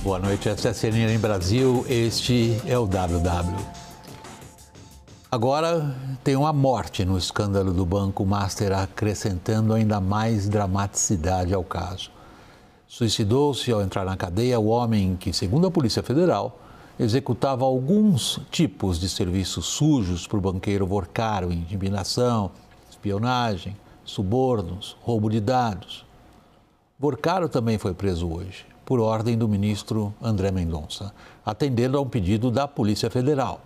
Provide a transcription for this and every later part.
Boa noite, esta é a CNN Brasil, este é o WW. Agora tem uma morte no escândalo do Banco Master, acrescentando ainda mais dramaticidade ao caso. Suicidou-se ao entrar na cadeia o homem que, segundo a Polícia Federal, executava alguns tipos de serviços sujos para o banqueiro Vorcaro: intimidação, espionagem, subornos, roubo de dados. Vorcaro também foi preso hoje, por ordem do ministro André Mendonça, atendendo a um pedido da Polícia Federal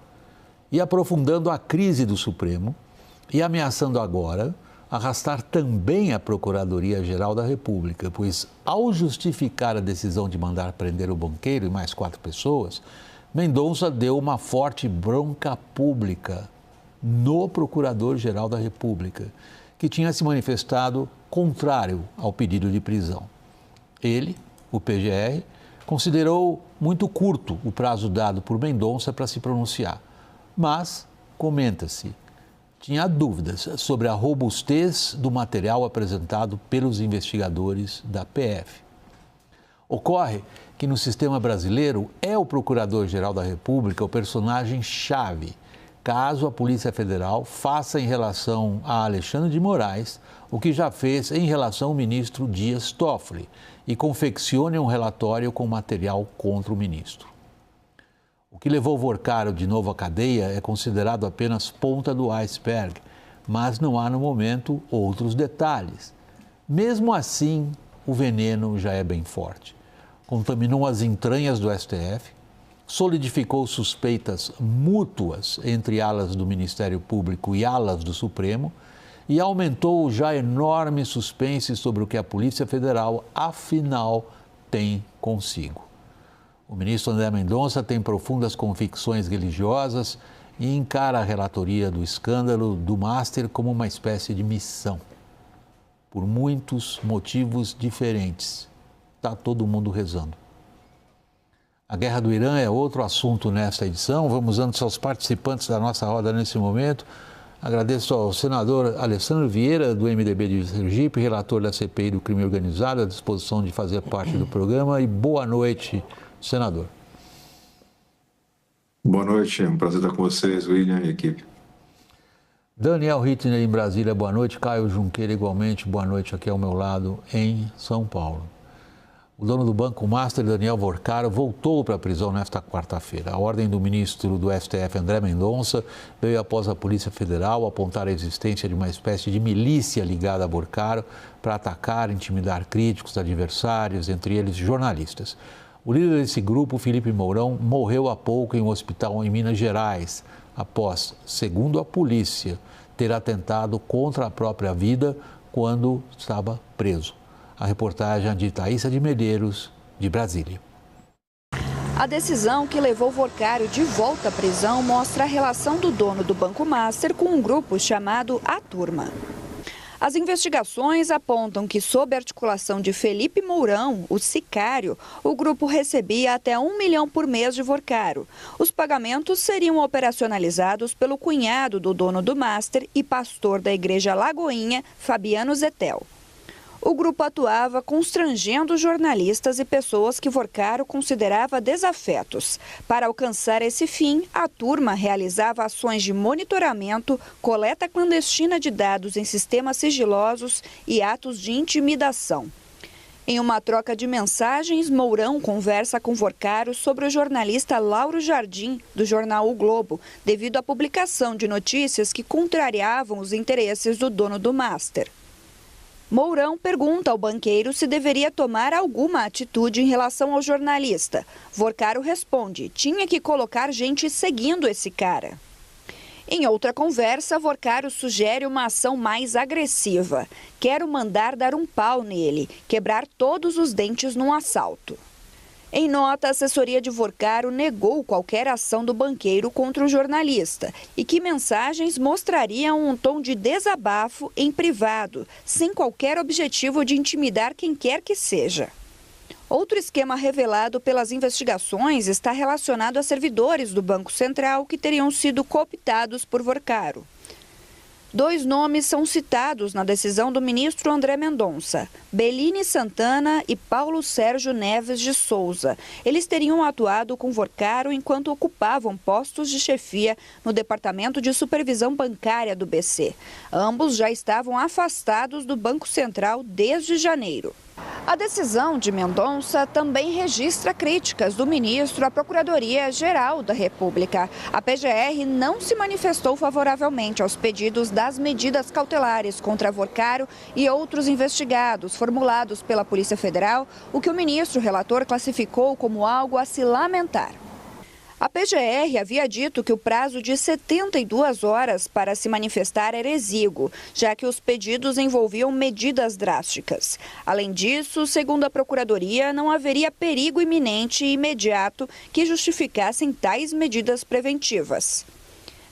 e aprofundando a crise do Supremo e ameaçando agora arrastar também a Procuradoria-Geral da República, pois, ao justificar a decisão de mandar prender o banqueiro e mais 4 pessoas, Mendonça deu uma forte bronca pública no Procurador-Geral da República, que tinha se manifestado contrário ao pedido de prisão. Ele, o PGR, considerou muito curto o prazo dado por Mendonça para se pronunciar, mas, comenta-se, tinha dúvidas sobre a robustez do material apresentado pelos investigadores da PF. Ocorre que no sistema brasileiro é o Procurador-Geral da República o personagem-chave, caso a Polícia Federal faça em relação a Alexandre de Moraes o que já fez em relação ao ministro Dias Toffoli e confeccione um relatório com material contra o ministro. O que levou Vorcaro de novo à cadeia é considerado apenas ponta do iceberg, mas não há no momento outros detalhes. Mesmo assim, o veneno já é bem forte. Contaminou as entranhas do STF, solidificou suspeitas mútuas entre alas do Ministério Público e alas do Supremo e aumentou o já enorme suspense sobre o que a Polícia Federal, afinal, tem consigo. O ministro André Mendonça tem profundas convicções religiosas e encara a relatoria do escândalo do Master como uma espécie de missão. Por muitos motivos diferentes. Está todo mundo rezando. A guerra do Irã é outro assunto nesta edição. Vamos antes aos participantes da nossa roda nesse momento. Agradeço ao senador Alessandro Vieira, do MDB de Sergipe, relator da CPI do crime organizado, à disposição de fazer parte do programa. E boa noite, senador. Boa noite, é um prazer estar com vocês, William e equipe. Daniel Hittner, em Brasília, boa noite. Caio Junqueira, igualmente, boa noite aqui ao meu lado, em São Paulo. O dono do Banco Master, Daniel Vorcaro, voltou para a prisão nesta quarta-feira. A ordem do ministro do STF, André Mendonça, veio após a Polícia Federal apontar a existência de uma espécie de milícia ligada a Vorcaro para atacar e intimidar críticos, adversários, entre eles jornalistas. O líder desse grupo, Felipe Mourão, morreu há pouco em um hospital em Minas Gerais, após, segundo a polícia, ter atentado contra a própria vida quando estava preso. A reportagem de Thaísa de Medeiros, de Brasília. A decisão que levou Vorcaro de volta à prisão mostra a relação do dono do Banco Master com um grupo chamado A Turma. As investigações apontam que, sob a articulação de Felipe Mourão, o sicário, o grupo recebia até R$1 milhão por mês de Vorcaro. Os pagamentos seriam operacionalizados pelo cunhado do dono do Master e pastor da Igreja Lagoinha, Fabiano Zetel. O grupo atuava constrangendo jornalistas e pessoas que Vorcaro considerava desafetos. Para alcançar esse fim, a turma realizava ações de monitoramento, coleta clandestina de dados em sistemas sigilosos e atos de intimidação. Em uma troca de mensagens, Mourão conversa com Vorcaro sobre o jornalista Lauro Jardim, do jornal O Globo, devido à publicação de notícias que contrariavam os interesses do dono do Master. Mourão pergunta ao banqueiro se deveria tomar alguma atitude em relação ao jornalista. Vorcaro responde: tinha que colocar gente seguindo esse cara. Em outra conversa, Vorcaro sugere uma ação mais agressiva. Quero mandar dar um pau nele, quebrar todos os dentes num assalto. Em nota, a assessoria de Vorcaro negou qualquer ação do banqueiro contra o jornalista e que mensagens mostrariam um tom de desabafo em privado, sem qualquer objetivo de intimidar quem quer que seja. Outro esquema revelado pelas investigações está relacionado a servidores do Banco Central que teriam sido cooptados por Vorcaro. Dois nomes são citados na decisão do ministro André Mendonça: Belini Santana e Paulo Sérgio Neves de Souza. Eles teriam atuado com Vorcaro enquanto ocupavam postos de chefia no Departamento de Supervisão Bancária do BC. Ambos já estavam afastados do Banco Central desde janeiro. A decisão de Mendonça também registra críticas do ministro à Procuradoria-Geral da República. A PGR não se manifestou favoravelmente aos pedidos das medidas cautelares contra Vorcaro e outros investigados formulados pela Polícia Federal, o que o ministro relator classificou como algo a se lamentar. A PGR havia dito que o prazo de 72 horas para se manifestar era exíguo, já que os pedidos envolviam medidas drásticas. Além disso, segundo a Procuradoria, não haveria perigo iminente e imediato que justificassem tais medidas preventivas.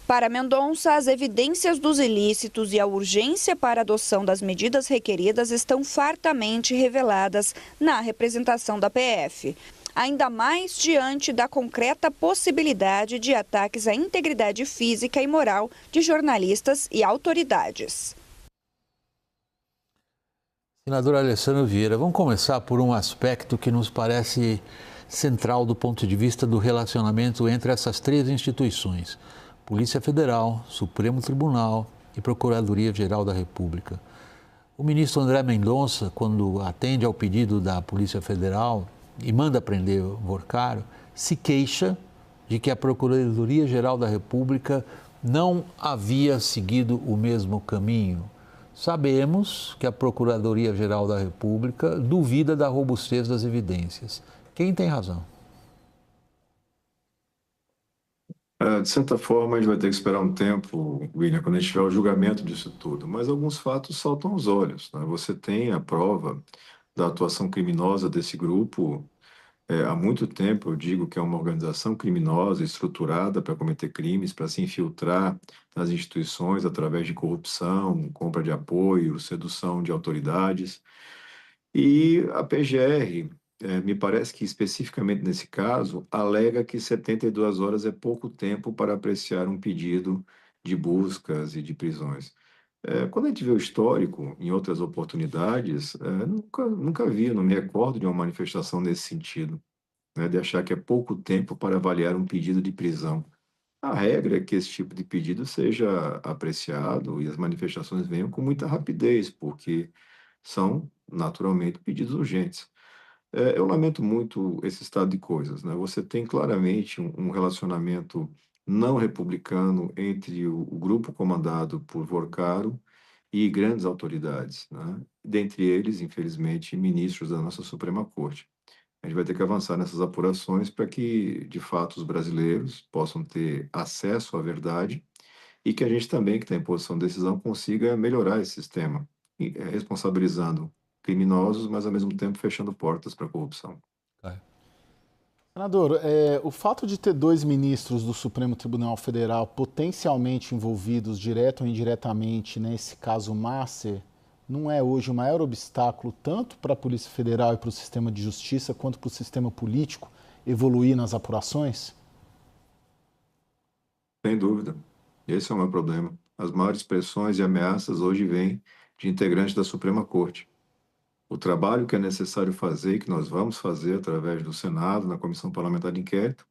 Para Mendonça, as evidências dos ilícitos e a urgência para a adoção das medidas requeridas estão fartamente reveladas na representação da PF. Ainda mais diante da concreta possibilidade de ataques à integridade física e moral de jornalistas e autoridades. Senadora Alessandra Vieira, vamos começar por um aspecto que nos parece central do ponto de vista do relacionamento entre essas três instituições: Polícia Federal, Supremo Tribunal e Procuradoria-Geral da República. O ministro André Mendonça, quando atende ao pedido da Polícia Federal e manda prender Vorcaro, se queixa de que a Procuradoria-Geral da República não havia seguido o mesmo caminho. Sabemos que a Procuradoria-Geral da República duvida da robustez das evidências. Quem tem razão? De certa forma, a gente vai ter que esperar um tempo, William, quando a gente tiver o julgamento disso tudo. Mas alguns fatos saltam aos olhos, né? Você tem a prova da atuação criminosa desse grupo. Há muito tempo eu digo que é uma organização criminosa estruturada para cometer crimes, para se infiltrar nas instituições através de corrupção, compra de apoio, sedução de autoridades. E a PGR, me parece que especificamente nesse caso, alega que 72 horas é pouco tempo para apreciar um pedido de buscas e de prisões. Quando a gente vê o histórico, em outras oportunidades, nunca vi, não me recordo de uma manifestação nesse sentido, né, de achar que é pouco tempo para avaliar um pedido de prisão. A regra é que esse tipo de pedido seja apreciado e as manifestações venham com muita rapidez, porque são, naturalmente, pedidos urgentes. Eu lamento muito esse estado de coisas, né? Você tem claramente um relacionamento não republicano entre o grupo comandado por Vorcaro e grandes autoridades, né? Dentre eles, infelizmente, ministros da nossa Suprema Corte. A gente vai ter que avançar nessas apurações para que, de fato, os brasileiros possam ter acesso à verdade e que a gente também, que está em posição de decisão, consiga melhorar esse sistema, responsabilizando criminosos, mas, ao mesmo tempo, fechando portas para a corrupção. Senador, o fato de ter dois ministros do Supremo Tribunal Federal potencialmente envolvidos, direto ou indiretamente, nesse caso Masser, não é hoje o maior obstáculo tanto para a Polícia Federal e para o sistema de justiça quanto para o sistema político evoluir nas apurações? Sem dúvida. Esse é o meu problema. As maiores pressões e ameaças hoje vêm de integrantes da Suprema Corte. O trabalho que é necessário fazer e que nós vamos fazer através do Senado, na Comissão Parlamentar de Inquérito,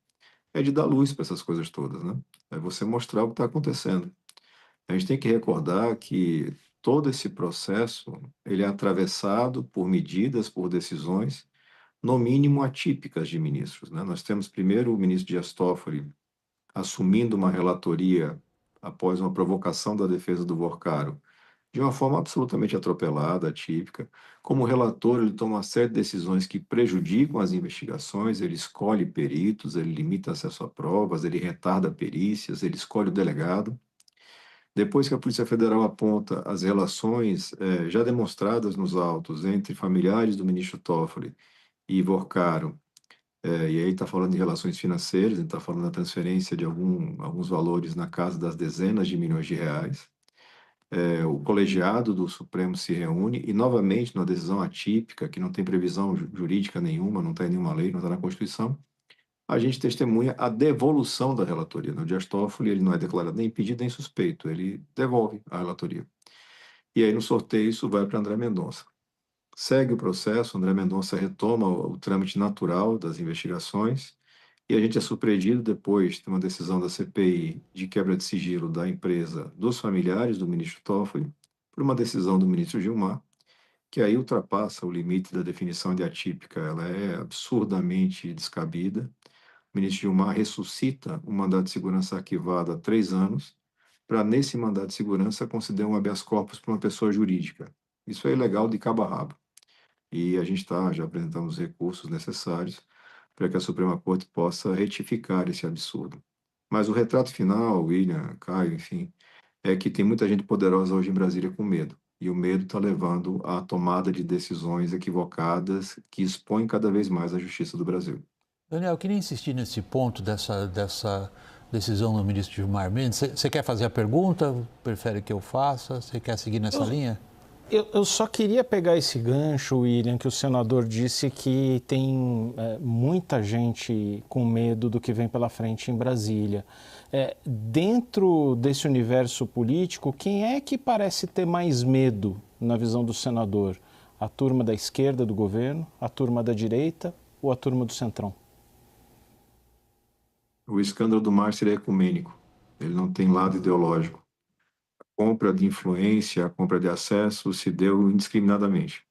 é de dar luz para essas coisas todas, né? É você mostrar o que está acontecendo. A gente tem que recordar que todo esse processo, ele é atravessado por medidas, por decisões, no mínimo atípicas de ministros, né? Nós temos primeiro o ministro Dias Toffoli assumindo uma relatoria após uma provocação da defesa do Vorcaro, de uma forma absolutamente atropelada, atípica. Como relator, ele toma uma série de decisões que prejudicam as investigações, ele escolhe peritos, ele limita acesso a provas, ele retarda perícias, ele escolhe o delegado. Depois que a Polícia Federal aponta as relações já demonstradas nos autos entre familiares do ministro Toffoli e Vorcaro, e aí está falando de relações financeiras, está falando da transferência de alguns valores na casa das dezenas de milhões de reais. O colegiado do Supremo se reúne e, novamente, numa decisão atípica, que não tem previsão jurídica nenhuma, não está em nenhuma lei, não está na Constituição, a gente testemunha a devolução da relatoria. O Dias Toffoli, ele não é declarado nem impedido nem suspeito, ele devolve a relatoria. E aí, no sorteio, isso vai para André Mendonça. Segue o processo, André Mendonça retoma o trâmite natural das investigações e a gente é surpreendido depois de uma decisão da CPI de quebra de sigilo da empresa dos familiares do ministro Toffoli por uma decisão do ministro Gilmar, que aí ultrapassa o limite da definição de atípica, ela é absurdamente descabida. O ministro Gilmar ressuscita um mandato de segurança arquivado há 3 anos para, nesse mandato de segurança, conceder um habeas corpus para uma pessoa jurídica. Isso é ilegal de cabo a rabo. E a gente já apresentando os recursos necessários para que a Suprema Corte possa retificar esse absurdo. Mas o retrato final, William, Caio, enfim, é que tem muita gente poderosa hoje em Brasília com medo. E o medo está levando à tomada de decisões equivocadas que expõem cada vez mais a justiça do Brasil. Daniel, eu queria insistir nesse ponto dessa decisão do ministro Gilmar Mendes. Você quer fazer a pergunta? Prefere que eu faça? Você quer seguir nessa linha? Eu só queria pegar esse gancho, William, que o senador disse que tem muita gente com medo do que vem pela frente em Brasília. Dentro desse universo político, quem é que parece ter mais medo, na visão do senador? A turma da esquerda do governo, a turma da direita ou a turma do centrão? O escândalo do Márcio é ecumênico, ele não tem lado ideológico. Compra de influência, a compra de acesso se deu indiscriminadamente.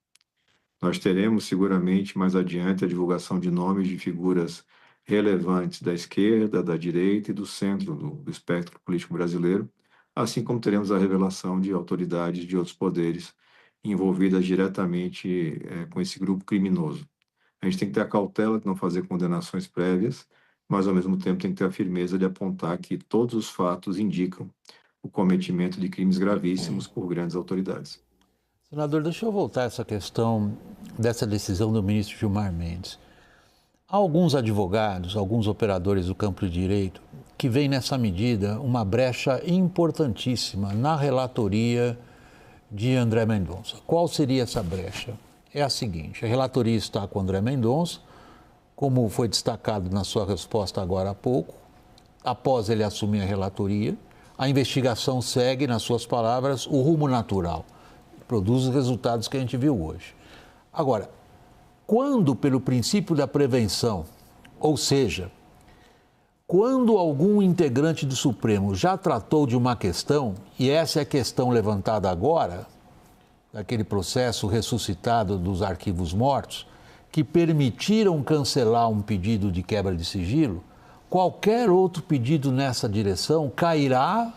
Nós teremos seguramente mais adiante a divulgação de nomes de figuras relevantes da esquerda, da direita e do centro do espectro político brasileiro, assim como teremos a revelação de autoridades de outros poderes envolvidas diretamente com esse grupo criminoso. A gente tem que ter a cautela de não fazer condenações prévias, mas ao mesmo tempo tem que ter a firmeza de apontar que todos os fatos indicam o cometimento de crimes gravíssimos por grandes autoridades. Senador, deixa eu voltar a essa questão dessa decisão do ministro Gilmar Mendes. Há alguns advogados, alguns operadores do campo do direito, que veem nessa medida uma brecha importantíssima na relatoria de André Mendonça. Qual seria essa brecha? É a seguinte: a relatoria está com André Mendonça, como foi destacado na sua resposta agora há pouco. Após ele assumir a relatoria, a investigação segue, nas suas palavras, o rumo natural. Produz os resultados que a gente viu hoje. Agora, quando, pelo princípio da prevenção, ou seja, quando algum integrante do Supremo já tratou de uma questão, e essa é a questão levantada agora, daquele processo ressuscitado dos arquivos mortos, que permitiram cancelar um pedido de quebra de sigilo, qualquer outro pedido nessa direção cairá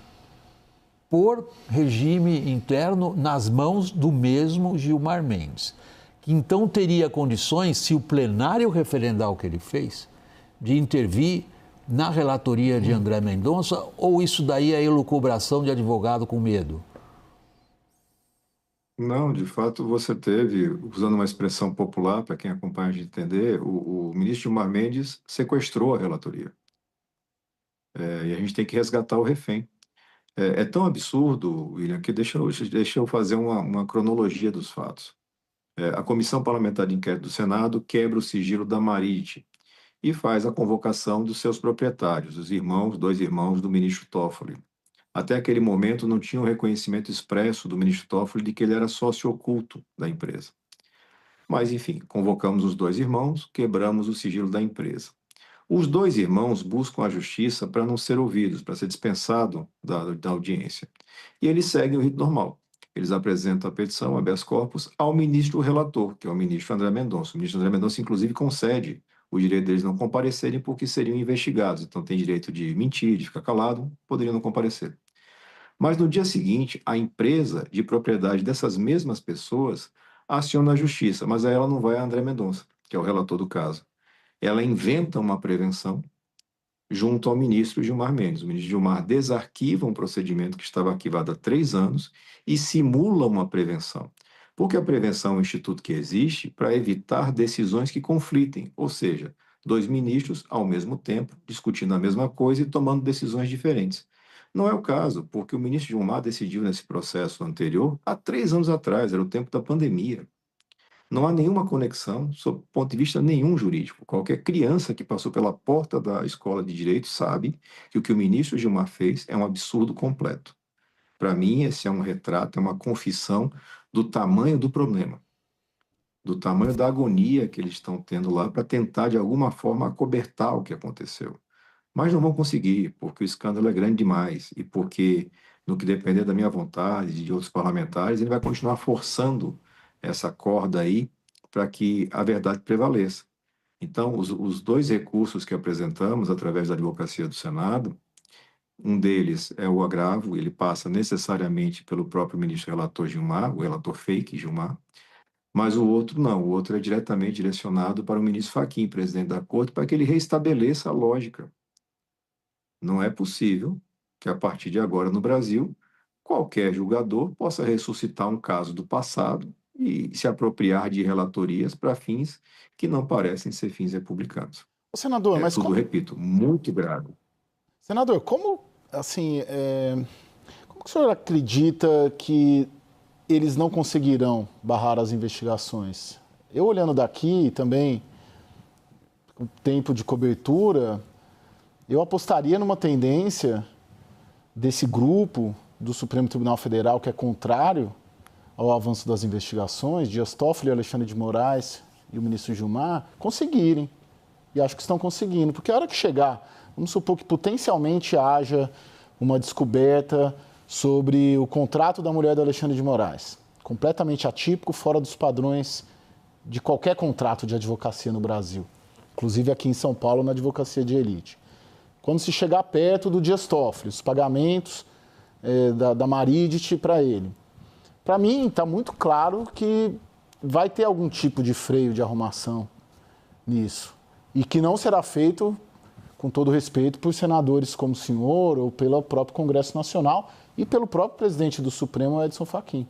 por regime interno nas mãos do mesmo Gilmar Mendes, que então teria condições, se o plenário referendar o que ele fez, de intervir na relatoria de André Mendonça, ou isso daí é elucubração de advogado com medo? Não, de fato você teve, usando uma expressão popular, para quem acompanha a gente entender, o ministro Gilmar Mendes sequestrou a relatoria. E a gente tem que resgatar o refém. É tão absurdo, William, que deixa eu fazer uma cronologia dos fatos. A Comissão Parlamentar de Inquérito do Senado quebra o sigilo da Marite e faz a convocação dos seus proprietários, os dois irmãos do ministro Toffoli. Até aquele momento não tinha um reconhecimento expresso do ministro Toffoli de que ele era sócio oculto da empresa. Mas, enfim, convocamos os dois irmãos, quebramos o sigilo da empresa. Os dois irmãos buscam a justiça para não ser ouvidos, para ser dispensado da audiência. E eles seguem o rito normal. Eles apresentam a petição, habeas corpus, ao ministro relator, que é o ministro André Mendonça. O ministro André Mendonça, inclusive, concede o direito deles não comparecerem porque seriam investigados. Então, tem direito de mentir, de ficar calado, poderiam não comparecer. Mas, no dia seguinte, a empresa de propriedade dessas mesmas pessoas aciona a justiça, mas aí ela não vai a André Mendonça, que é o relator do caso. Ela inventa uma prevenção junto ao ministro Gilmar Mendes. O ministro Gilmar desarquiva um procedimento que estava arquivado há 3 anos e simula uma prevenção. Porque a prevenção é um instituto que existe para evitar decisões que conflitem, ou seja, 2 ministros, ao mesmo tempo, discutindo a mesma coisa e tomando decisões diferentes. Não é o caso, porque o ministro Gilmar decidiu nesse processo anterior há 3 anos atrás, era o tempo da pandemia. Não há nenhuma conexão, sob o ponto de vista nenhum jurídico. Qualquer criança que passou pela porta da escola de direito sabe que o ministro Gilmar fez é um absurdo completo. Para mim, esse é um retrato, é uma confissão do tamanho do problema, do tamanho da agonia que eles estão tendo lá para tentar, de alguma forma, acobertar o que aconteceu. Mas não vão conseguir, porque o escândalo é grande demais e porque, no que depender da minha vontade e de outros parlamentares, ele vai continuar forçando essa corda aí para que a verdade prevaleça. Então, os dois recursos que apresentamos através da advocacia do Senado, um deles é o agravo, ele passa necessariamente pelo próprio ministro relator Gilmar, o relator fake Gilmar, mas o outro não, o outro é diretamente direcionado para o ministro Fachin, presidente da Corte, para que ele reestabeleça a lógica. Não é possível que, a partir de agora, no Brasil, qualquer julgador possa ressuscitar um caso do passado e se apropriar de relatorias para fins que não parecem ser fins republicanos. Senador, mas tudo, repito, muito grave. Senador, como, assim, como que o senhor acredita que eles não conseguirão barrar as investigações? Eu, olhando daqui também, o tempo de cobertura, eu apostaria numa tendência desse grupo do Supremo Tribunal Federal, que é contrário ao avanço das investigações, Dias Toffoli, Alexandre de Moraes e o ministro Gilmar, conseguirem. E acho que estão conseguindo, porque a hora que chegar, vamos supor que potencialmente haja uma descoberta sobre o contrato da mulher do Alexandre de Moraes, completamente atípico, fora dos padrões de qualquer contrato de advocacia no Brasil, inclusive aqui em São Paulo, na advocacia de elite. Quando se chegar perto do Dias Toffoli, os pagamentos da Maridic para ele, para mim está muito claro que vai ter algum tipo de freio de arrumação nisso. E que não será feito, com todo respeito, por senadores como o senhor ou pelo próprio Congresso Nacional e pelo próprio presidente do Supremo, Edson Fachin.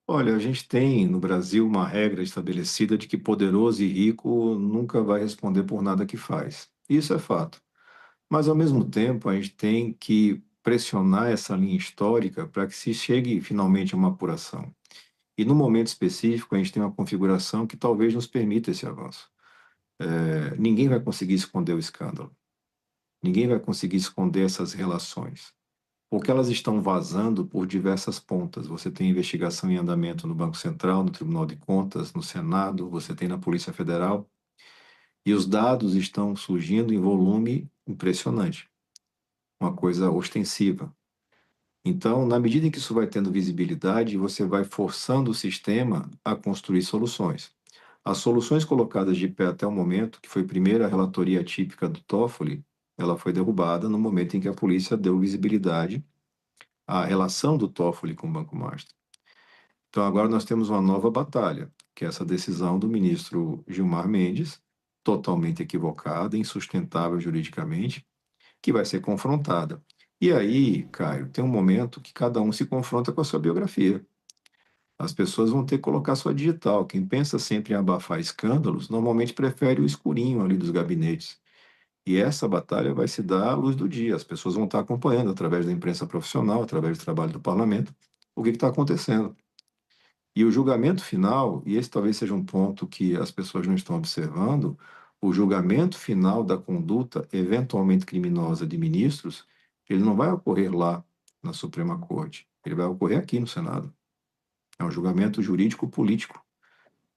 Olha, a gente tem no Brasil uma regra estabelecida de que poderoso e rico nunca vai responder por nada que faz. Isso é fato. Mas, ao mesmo tempo, a gente tem que pressionar essa linha histórica para que se chegue finalmente a uma apuração. E, no momento específico, a gente tem uma configuração que talvez nos permita esse avanço. Ninguém vai conseguir esconder o escândalo. Ninguém vai conseguir esconder essas relações. Porque elas estão vazando por diversas pontas. Você tem investigação em andamento no Banco Central, no Tribunal de Contas, no Senado, você tem na Polícia Federal. E os dados estão surgindo em volume impressionante. Uma coisa ostensiva. Então, na medida em que isso vai tendo visibilidade, você vai forçando o sistema a construir soluções. As soluções colocadas de pé até o momento, que foi primeiro a relatoria típica do Toffoli, ela foi derrubada no momento em que a polícia deu visibilidade à relação do Toffoli com o Banco Master. Então, agora nós temos uma nova batalha, que é essa decisão do ministro Gilmar Mendes, totalmente equivocada, insustentável juridicamente, que vai ser confrontada. E aí, Caio, tem um momento que cada um se confronta com a sua biografia. As pessoas vão ter que colocar sua digital. Quem pensa sempre em abafar escândalos, normalmente prefere o escurinho ali dos gabinetes. E essa batalha vai se dar à luz do dia. As pessoas vão estar acompanhando, através da imprensa profissional, através do trabalho do parlamento, o que está acontecendo. E o julgamento final, e esse talvez seja um ponto que as pessoas não estão observando, o julgamento final da conduta eventualmente criminosa de ministros, ele não vai ocorrer lá na Suprema Corte, ele vai ocorrer aqui no Senado. É um julgamento jurídico-político.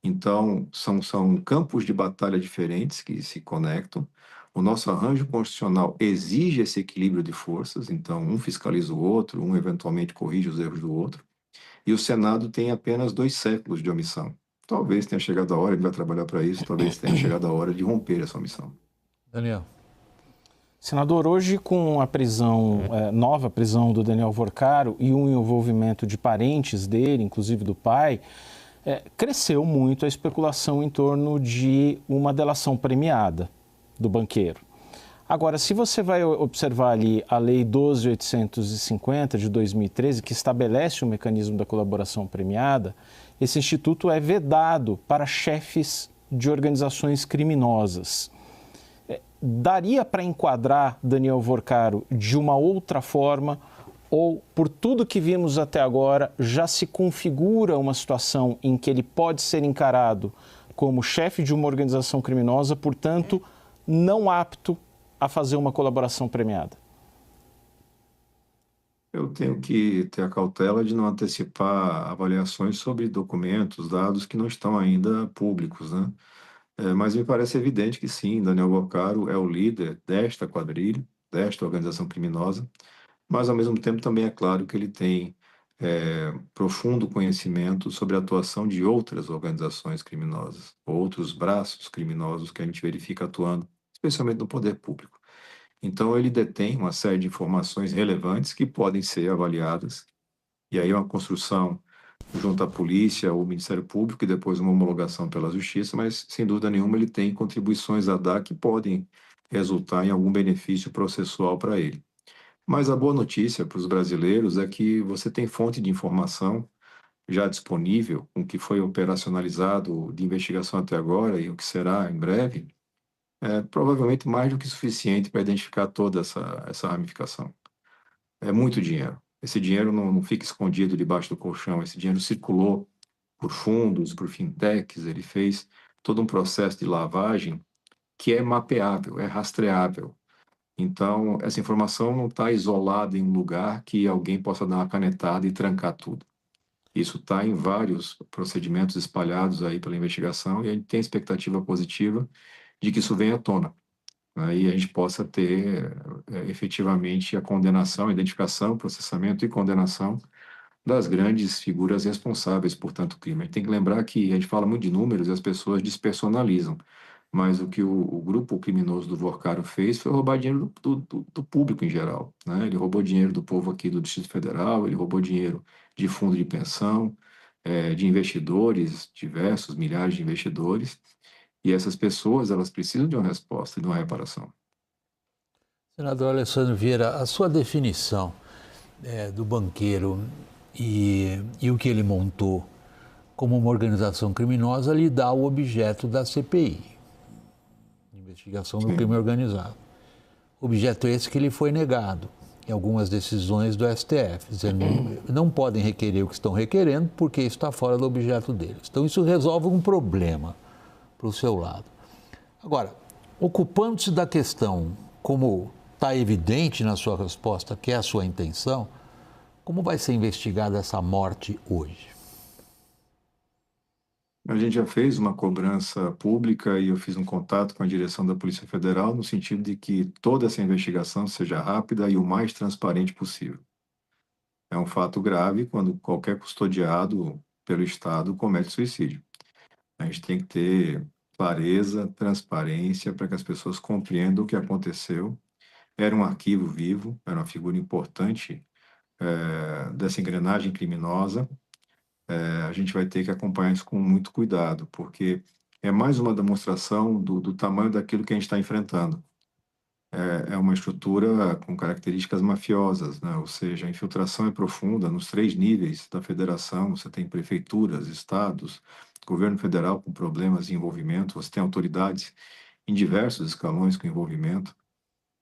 Então, são campos de batalha diferentes que se conectam. O nosso arranjo constitucional exige esse equilíbrio de forças, então um fiscaliza o outro, um eventualmente corrige os erros do outro. E o Senado tem apenas 2 séculos de omissão. Talvez tenha chegado a hora, ele vai trabalhar para isso, talvez tenha chegado a hora de romper essa omissão. Daniel. Senador, hoje com a prisão, nova prisão do Daniel Vorcaro e o envolvimento de parentes dele, inclusive do pai, cresceu muito a especulação em torno de uma delação premiada do banqueiro. Agora, se você vai observar ali a Lei 12.850 de 2013, que estabelece o mecanismo da colaboração premiada, esse instituto é vedado para chefes de organizações criminosas. Daria para enquadrar Daniel Vorcaro de uma outra forma ou, por tudo que vimos até agora, já se configura uma situação em que ele pode ser encarado como chefe de uma organização criminosa, portanto, não apto a fazer uma colaboração premiada? Eu tenho que ter a cautela de não antecipar avaliações sobre documentos, dados que não estão ainda públicos, né? Mas me parece evidente que sim, Daniel Boccaro é o líder desta quadrilha, desta organização criminosa, mas ao mesmo tempo também é claro que ele tem profundo conhecimento sobre a atuação de outras organizações criminosas, outros braços criminosos que a gente verifica atuando, especialmente no poder público. Então, ele detém uma série de informações relevantes que podem ser avaliadas, e aí uma construção junto à polícia, o Ministério Público e depois uma homologação pela Justiça, mas sem dúvida nenhuma ele tem contribuições a dar que podem resultar em algum benefício processual para ele. Mas a boa notícia para os brasileiros é que você tem fonte de informação já disponível, com o que foi operacionalizado de investigação até agora e o que será em breve, provavelmente mais do que suficiente para identificar toda essa ramificação. É muito dinheiro. Esse dinheiro não fica escondido debaixo do colchão, esse dinheiro circulou por fundos, por fintechs, ele fez todo um processo de lavagem que é mapeável, é rastreável. Então, essa informação não está isolada em um lugar que alguém possa dar uma canetada e trancar tudo. Isso está em vários procedimentos espalhados aí pela investigação e a gente tem expectativa positiva de que isso venha à tona. Aí a gente possa ter efetivamente a condenação, a identificação, processamento e condenação das grandes figuras responsáveis por tanto crime. A gente tem que lembrar que a gente fala muito de números e as pessoas despersonalizam, mas o que o grupo criminoso do Vorcaro fez foi roubar dinheiro do público em geral, né? Ele roubou dinheiro do povo aqui do Distrito Federal, ele roubou dinheiro de fundo de pensão, de investidores, diversos milhares de investidores, e essas pessoas, elas precisam de uma resposta e de uma reparação. Senador Alessandro Vieira, a sua definição do banqueiro e o que ele montou como uma organização criminosa lhe dá o objeto da CPI, investigação do crime organizado. Objeto esse que lhe foi negado em algumas decisões do STF, dizendo que não podem requerer o que estão requerendo porque isso está fora do objeto deles. Então isso resolve um problema para o seu lado. Agora, ocupando-se da questão, como está evidente na sua resposta que é a sua intenção, como vai ser investigada essa morte hoje? A gente já fez uma cobrança pública e eu fiz um contato com a direção da Polícia Federal no sentido de que toda essa investigação seja rápida e o mais transparente possível. É um fato grave quando qualquer custodiado pelo Estado comete suicídio. A gente tem que ter clareza, transparência para que as pessoas compreendam o que aconteceu. Era um arquivo vivo, era uma figura importante dessa engrenagem criminosa. A gente vai ter que acompanhar isso com muito cuidado, porque é mais uma demonstração do tamanho daquilo que a gente está enfrentando. É uma estrutura com características mafiosas, né? Ou seja, a infiltração é profunda nos 3 níveis da federação. Você tem prefeituras, estados, governo federal com problemas de envolvimento, você tem autoridades em diversos escalões com envolvimento,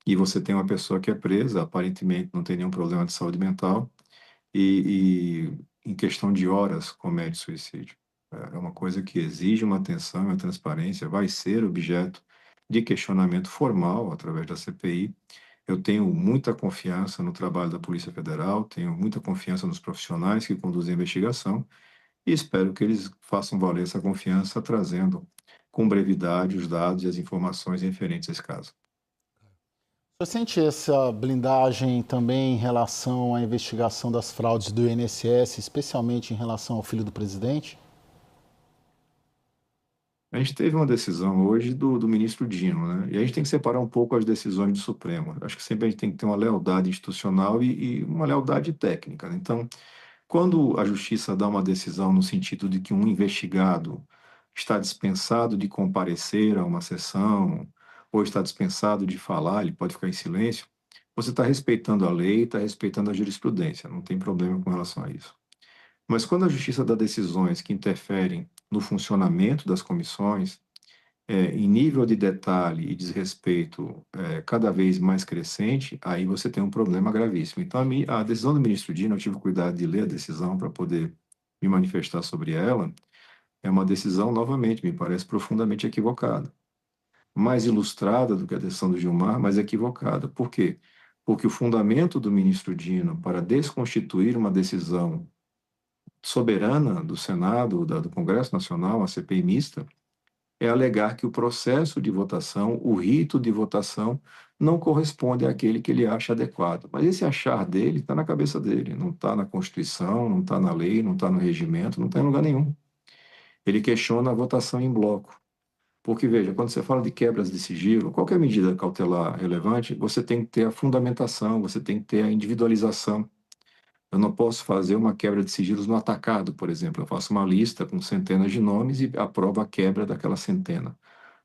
e você tem uma pessoa que é presa, aparentemente não tem nenhum problema de saúde mental, e em questão de horas comete suicídio. É uma coisa que exige uma atenção e uma transparência, vai ser objeto de questionamento formal através da CPI. Eu tenho muita confiança no trabalho da Polícia Federal, tenho muita confiança nos profissionais que conduzem a investigação e espero que eles façam valer essa confiança trazendo com brevidade os dados e as informações referentes a esse caso. Você sente essa blindagem também em relação à investigação das fraudes do INSS, especialmente em relação ao filho do presidente? A gente teve uma decisão hoje do ministro Dino, né? E a gente tem que separar um pouco as decisões do Supremo. Acho que sempre a gente tem que ter uma lealdade institucional e uma lealdade técnica, né? Então, quando a Justiça dá uma decisão no sentido de que um investigado está dispensado de comparecer a uma sessão ou está dispensado de falar, ele pode ficar em silêncio, você está respeitando a lei, está respeitando a jurisprudência, não tem problema com relação a isso. Mas quando a Justiça dá decisões que interferem no funcionamento das comissões, em nível de detalhe e desrespeito cada vez mais crescente, aí você tem um problema gravíssimo. Então, a decisão do ministro Dino, eu tive cuidado de ler a decisão para poder me manifestar sobre ela, é uma decisão, novamente, me parece profundamente equivocada. Mais ilustrada do que a decisão do Gilmar, mas equivocada. Por quê? Porque o fundamento do ministro Dino para desconstituir uma decisão soberana do Senado, do Congresso Nacional, a CPI mista, é alegar que o processo de votação, o rito de votação, não corresponde àquele que ele acha adequado. Mas esse achar dele está na cabeça dele, não está na Constituição, não está na lei, não está no regimento, não está em lugar nenhum. Ele questiona a votação em bloco. Porque, veja, quando você fala de quebras de sigilo, qualquer medida cautelar relevante, você tem que ter a fundamentação, você tem que ter a individualização. Eu não posso fazer uma quebra de sigilos no atacado, por exemplo. Eu faço uma lista com centenas de nomes e aprovo a quebra daquela centena.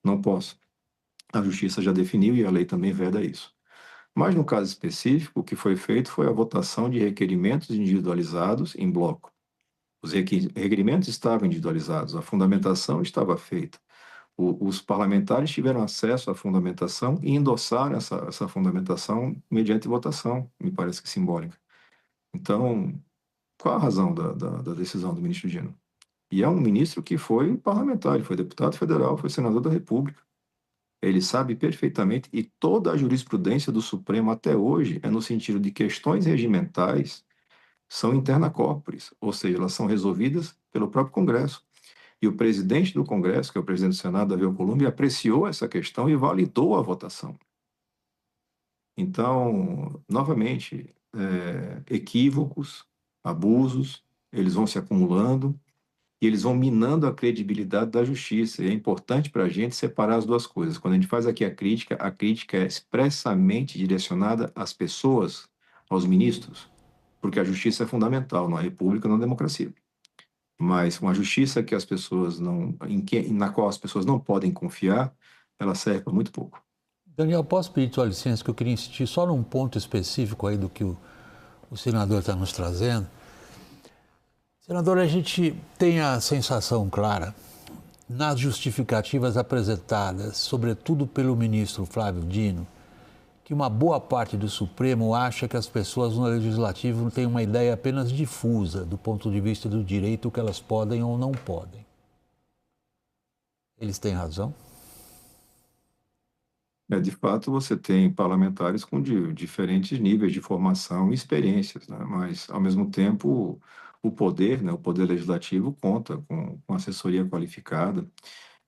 Não posso. A justiça já definiu e a lei também veda isso. Mas no caso específico, o que foi feito foi a votação de requerimentos individualizados em bloco. Os requerimentos estavam individualizados, a fundamentação estava feita. Os parlamentares tiveram acesso à fundamentação e endossaram essa fundamentação mediante votação, me parece que simbólica. Então, qual a razão da decisão do ministro Dino? E é um ministro que foi parlamentar, ele foi deputado federal, foi senador da República. Ele sabe perfeitamente, e toda a jurisprudência do Supremo até hoje é no sentido de questões regimentais são interna corporis, ou seja, elas são resolvidas pelo próprio Congresso. E o presidente do Congresso, que é o presidente do Senado, Davi Alcolumbre, apreciou essa questão e validou a votação. Então, novamente, equívocos, abusos, eles vão se acumulando e eles vão minando a credibilidade da justiça. E é importante para a gente separar as duas coisas. Quando a gente faz aqui a crítica é expressamente direcionada às pessoas, aos ministros, porque a justiça é fundamental na república, na democracia. Mas uma justiça que as pessoas na qual as pessoas não podem confiar, ela serve para muito pouco. Daniel, posso pedir sua licença, que eu queria insistir só num ponto específico aí do que o senador está nos trazendo. Senador, a gente tem a sensação clara, nas justificativas apresentadas, sobretudo pelo ministro Flávio Dino, que uma boa parte do Supremo acha que as pessoas no Legislativo têm uma ideia apenas difusa do ponto de vista do direito que elas podem ou não podem. Eles têm razão? De fato, você tem parlamentares com diferentes níveis de formação e experiências, né? Mas, ao mesmo tempo, o poder, né, o poder legislativo conta com assessoria qualificada.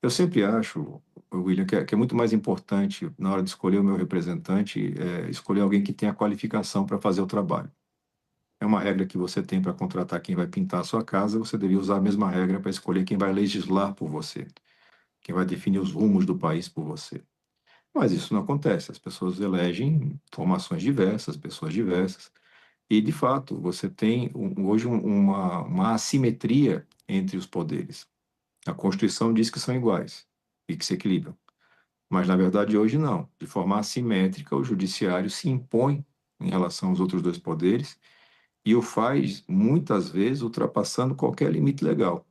Eu sempre acho, William, que é muito mais importante, na hora de escolher o meu representante, escolher alguém que tenha qualificação para fazer o trabalho. É uma regra que você tem para contratar quem vai pintar a sua casa, você devia usar a mesma regra para escolher quem vai legislar por você, quem vai definir os rumos do país por você. Mas isso não acontece, as pessoas elegem formações diversas, pessoas diversas, e, de fato, você tem hoje uma assimetria entre os poderes. A Constituição diz que são iguais e que se equilibram. Mas, na verdade, hoje não. De forma assimétrica, o judiciário se impõe em relação aos outros dois poderes e o faz, muitas vezes, ultrapassando qualquer limite legal.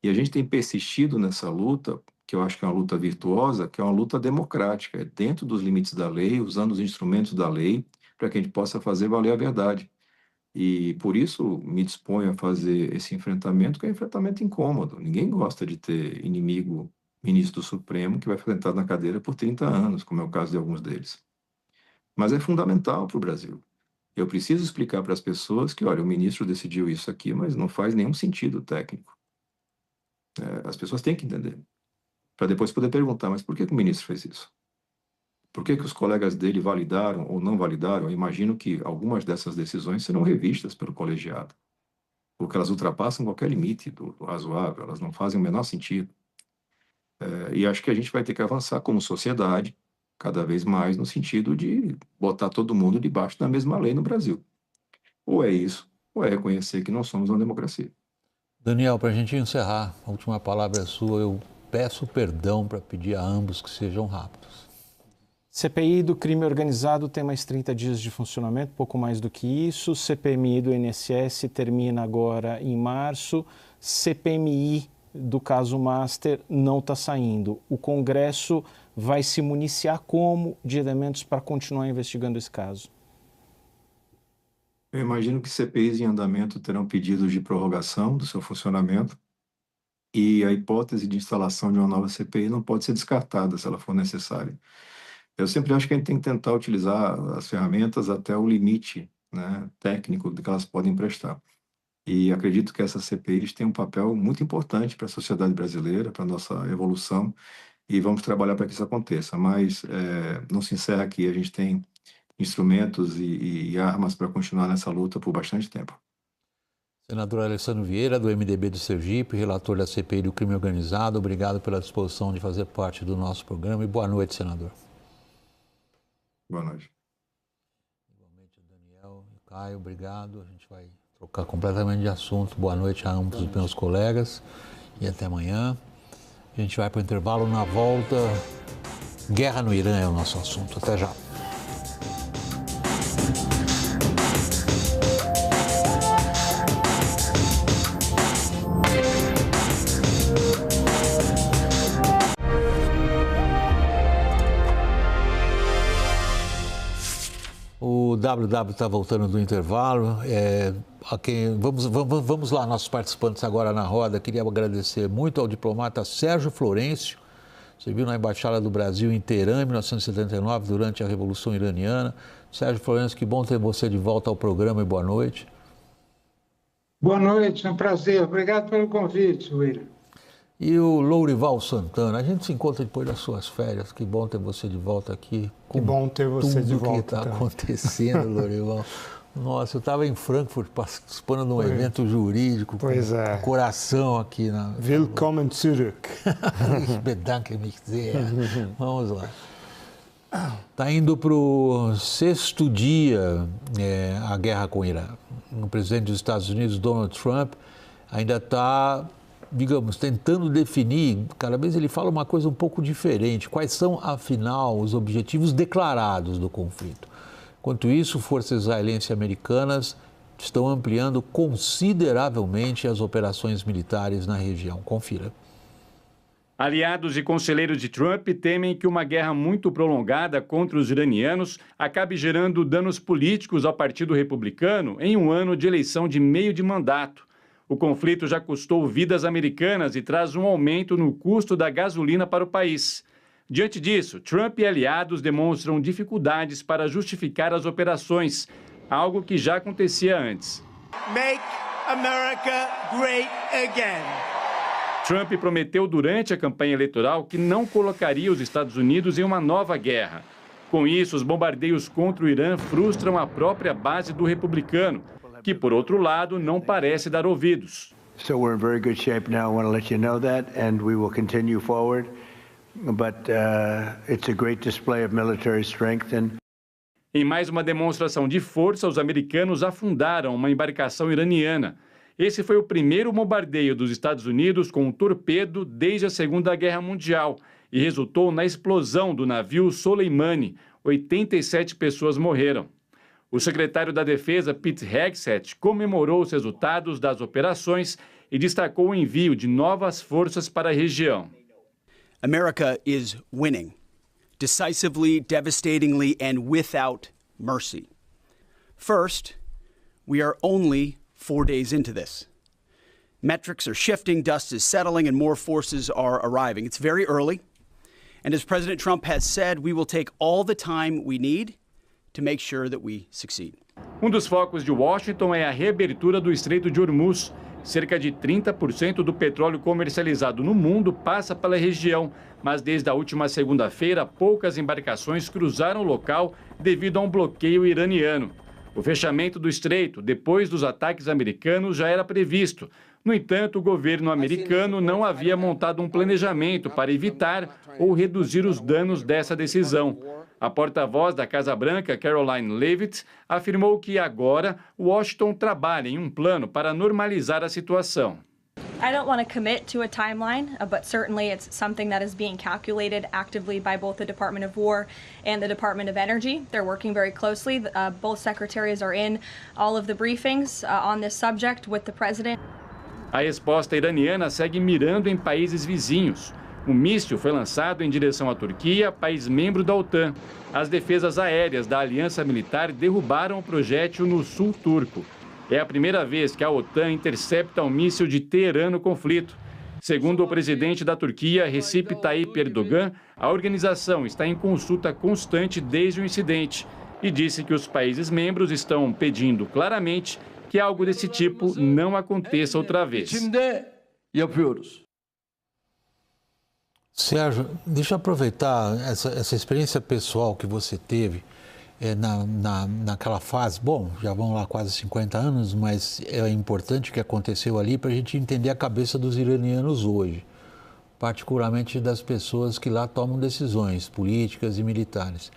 E a gente tem persistido nessa luta, que eu acho que é uma luta virtuosa, que é uma luta democrática, é dentro dos limites da lei, usando os instrumentos da lei, para que a gente possa fazer valer a verdade. E por isso me disponho a fazer esse enfrentamento, que é um enfrentamento incômodo. Ninguém gosta de ter inimigo ministro do Supremo que vai ficar sentado na cadeira por 30 anos, como é o caso de alguns deles. Mas é fundamental para o Brasil. Eu preciso explicar para as pessoas que, olha, o ministro decidiu isso aqui, mas não faz nenhum sentido técnico. As pessoas têm que entender. Para depois poder perguntar, mas por que o ministro fez isso? Por que os colegas dele validaram ou não validaram? Eu imagino que algumas dessas decisões serão revistas pelo colegiado, porque elas ultrapassam qualquer limite do razoável, elas não fazem o menor sentido. E acho que a gente vai ter que avançar como sociedade, cada vez mais no sentido de botar todo mundo debaixo da mesma lei no Brasil. Ou é isso, ou é reconhecer que não somos uma democracia. Daniel, para a gente encerrar, a última palavra é sua. Eu peço perdão para pedir a ambos que sejam rápidos. CPI do crime organizado tem mais 30 dias de funcionamento, pouco mais do que isso. CPMI do INSS termina agora em março. CPMI do caso Master não está saindo. O Congresso vai se municiar como de elementos para continuar investigando esse caso? Eu imagino que CPIs em andamento terão pedidos de prorrogação do seu funcionamento e a hipótese de instalação de uma nova CPI não pode ser descartada se ela for necessária. Eu sempre acho que a gente tem que tentar utilizar as ferramentas até o limite, né, técnico que elas podem prestar. E acredito que essas CPIs têm um papel muito importante para a sociedade brasileira, para a nossa evolução, e vamos trabalhar para que isso aconteça. Mas não se encerra aqui, a gente tem instrumentos e armas para continuar nessa luta por bastante tempo. Senador Alessandro Vieira, do MDB do Sergipe, relator da CPI do crime organizado, obrigado pela disposição de fazer parte do nosso programa e boa noite, senador. Boa noite. Igualmente, Daniel e Caio, obrigado. A gente vai trocar completamente de assunto. Boa noite a ambos os meus colegas e até amanhã. A gente vai para o intervalo. Na volta, guerra no Irã é o nosso assunto. Até já. O WW está voltando do intervalo. Vamos lá, nossos participantes agora na roda. Queria agradecer muito ao diplomata Sérgio Florencio, serviu na Embaixada do Brasil em Teherã em 1979, durante a Revolução Iraniana. Sérgio Florencio, que bom ter você de volta ao programa e boa noite. Boa noite, é um prazer. Obrigado pelo convite, William. E o Lourival Santana, a gente se encontra depois das suas férias. Que bom ter você de volta aqui. Que bom ter você de volta. Tudo que está acontecendo, Lourival. Nossa, eu estava em Frankfurt participando de um evento jurídico. Pois com é. Coração aqui na... Willkommen zurück. Ich bedanke mich sehr. Vamos lá. Está indo para o 6º dia a guerra com o Irã. O presidente dos Estados Unidos, Donald Trump, ainda está, digamos, tentando definir, cada vez ele fala uma coisa um pouco diferente, quais são, afinal, os objetivos declarados do conflito. Enquanto isso, forças israelenses e americanas estão ampliando consideravelmente as operações militares na região. Confira. Aliados e conselheiros de Trump temem que uma guerra muito prolongada contra os iranianos acabe gerando danos políticos ao Partido Republicano em um ano de eleição de meio de mandato. O conflito já custou vidas americanas e traz um aumento no custo da gasolina para o país. Diante disso, Trump e aliados demonstram dificuldades para justificar as operações, algo que já acontecia antes. Make America great again. Trump prometeu durante a campanha eleitoral que não colocaria os Estados Unidos em uma nova guerra. Com isso, os bombardeios contra o Irã frustram a própria base do republicano, que, por outro lado, não parece dar ouvidos. So we're in very good shape now. I want to let you know that, and we will continue forward. But it's a great display of military strength. Em mais uma demonstração de força, os americanos afundaram uma embarcação iraniana. Esse foi o primeiro bombardeio dos Estados Unidos com um torpedo desde a Segunda Guerra Mundial e resultou na explosão do navio Soleimani. 87 pessoas morreram. O secretário da Defesa, Pete Hegseth, comemorou os resultados das operações e destacou o envio de novas forças para a região. America is winning, decisively, devastatingly, and without mercy. First, we are only 4 days into this. Metrics are shifting, dust is settling, and more forces are arriving. It's very early, and as President Trump has said, we will take all the time we need to make sure that we succeed. Um dos focos de Washington é a reabertura do Estreito de Hormuz. Cerca de 30% do petróleo comercializado no mundo passa pela região, mas desde a última segunda-feira, poucas embarcações cruzaram o local devido a um bloqueio iraniano. O fechamento do estreito, depois dos ataques americanos, já era previsto. No entanto, o governo americano não havia montado um planejamento para evitar ou reduzir os danos dessa decisão. A porta-voz da Casa Branca, Caroline Leavitt, afirmou que agora Washington trabalha em um plano para normalizar a situação. I don't want to commit to a timeline, but certainly it's something that is being calculated actively by both the Department of War and the Department of Energy. They're working very closely. Both secretaries are in all of the briefings on this subject with the president. A resposta iraniana segue mirando em países vizinhos. O míssil foi lançado em direção à Turquia, país membro da OTAN. As defesas aéreas da aliança militar derrubaram o projétil no sul turco. É a primeira vez que a OTAN intercepta um míssil de Teherã no conflito. Segundo o presidente da Turquia, Recep Tayyip Erdogan, a organização está em consulta constante desde o incidente e disse que os países membros estão pedindo claramente que algo desse tipo não aconteça outra vez. Sérgio, deixa eu aproveitar essa experiência pessoal que você teve naquela fase. Bom, já vão lá quase 50 anos, mas é importante o que aconteceu ali para a gente entender a cabeça dos iranianos hoje, particularmente das pessoas que lá tomam decisões políticas e militares.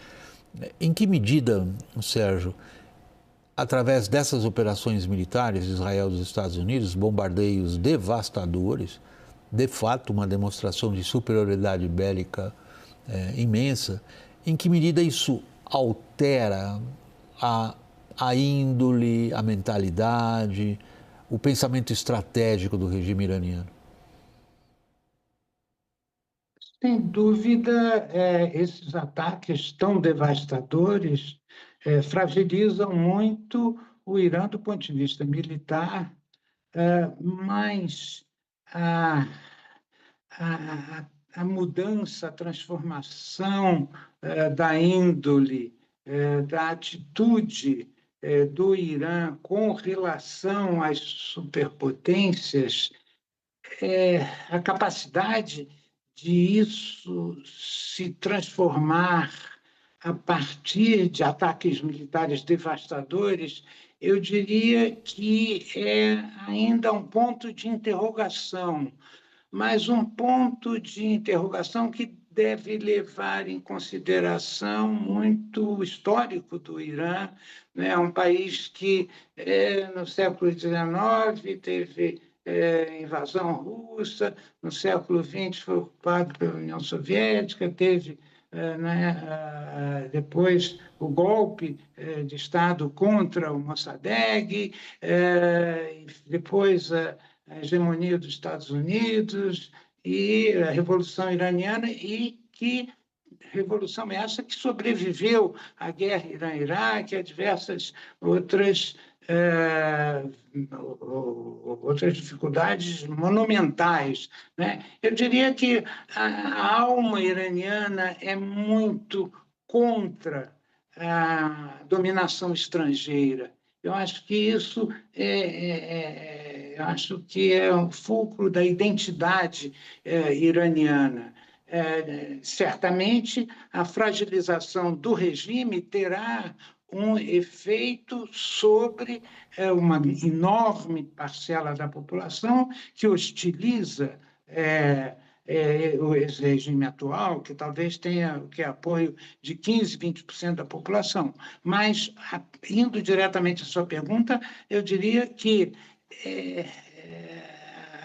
Em que medida, Sérgio, através dessas operações militares, Israel e dos Estados Unidos, bombardeios devastadores, de fato uma demonstração de superioridade bélica imensa, em que medida isso altera a índole, a mentalidade, o pensamento estratégico do regime iraniano? Sem dúvida, esses ataques tão devastadores fragilizam muito o Irã do ponto de vista militar, mas a mudança, a transformação da índole, da atitude do Irã com relação às superpotências, a capacidade de isso se transformar a partir de ataques militares devastadores, eu diria que é ainda um ponto de interrogação, mas um ponto de interrogação que deve levar em consideração muito histórico do Irã, né? Um país que no século XIX teve invasão russa, no século XX foi ocupado pela União Soviética, teve depois o golpe de Estado contra o Mossadegh, depois a hegemonia dos Estados Unidos e a Revolução Iraniana, e que revolução essa que sobreviveu à guerra Irã-Iraque e a diversas outras dificuldades monumentais, né? Eu diria que a alma iraniana é muito contra a dominação estrangeira. Eu acho que isso é o fulcro da identidade iraniana. Certamente, a fragilização do regime terá um efeito sobre uma enorme parcela da população que hostiliza o regime atual, que talvez tenha apoio de 15%, 20% da população. Mas, indo diretamente à sua pergunta, eu diria que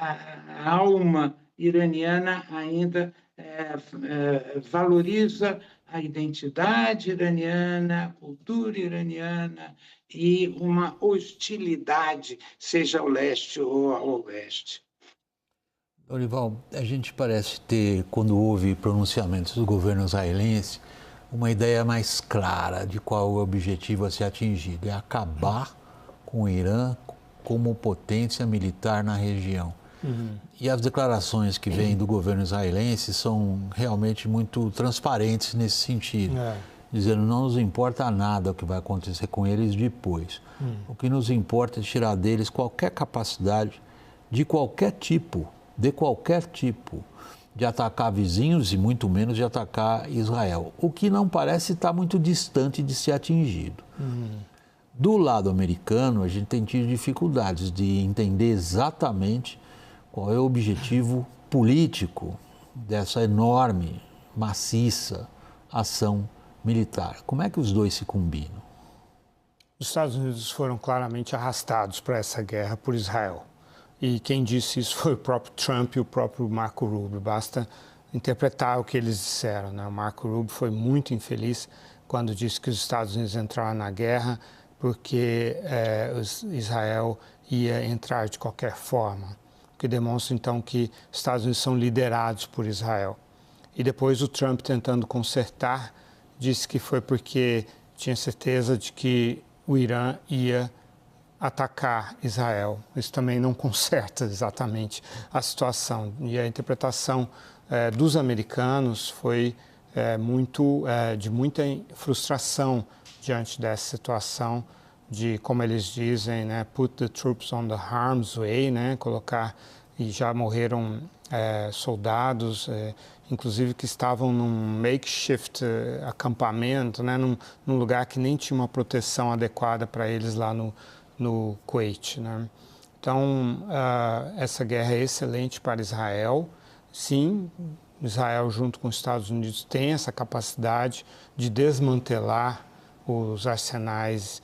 a alma iraniana ainda valoriza a identidade iraniana, a cultura iraniana e uma hostilidade, seja ao leste ou ao oeste. Dorival, a gente parece ter, quando houve pronunciamentos do governo israelense, uma ideia mais clara de qual é o objetivo a ser atingido, é acabar com o Irã como potência militar na região. E as declarações que vêm do governo israelense são realmente muito transparentes nesse sentido, dizendo não nos importa nada o que vai acontecer com eles depois. O que nos importa é tirar deles qualquer capacidade de qualquer tipo, de atacar vizinhos e muito menos de atacar Israel, o que não parece estar muito distante de ser atingido. Do lado americano, a gente tem tido dificuldades de entender exatamente qual é o objetivo político dessa enorme, maciça ação militar. Como é que os dois se combinam? Os Estados Unidos foram claramente arrastados para essa guerra por Israel. E quem disse isso foi o próprio Trump e o próprio Marco Rubio. Basta interpretar o que eles disseram, né? O Marco Rubio foi muito infeliz quando disse que os Estados Unidos entraram na guerra porque Israel ia entrar de qualquer forma. que demonstra então que os Estados Unidos são liderados por Israel. E depois o Trump, tentando consertar, disse que foi porque tinha certeza de que o Irã ia atacar Israel. Isso também não conserta exatamente a situação. E a interpretação dos americanos foi de muita frustração diante dessa situação, de, como eles dizem, né, put the troops on the harm's way, né, colocar, e já morreram soldados, inclusive que estavam num makeshift acampamento, né, num lugar que nem tinha uma proteção adequada para eles lá no Kuwait, né? Então, essa guerra é excelente para Israel. Sim, Israel, junto com os Estados Unidos, tem essa capacidade de desmantelar os arsenais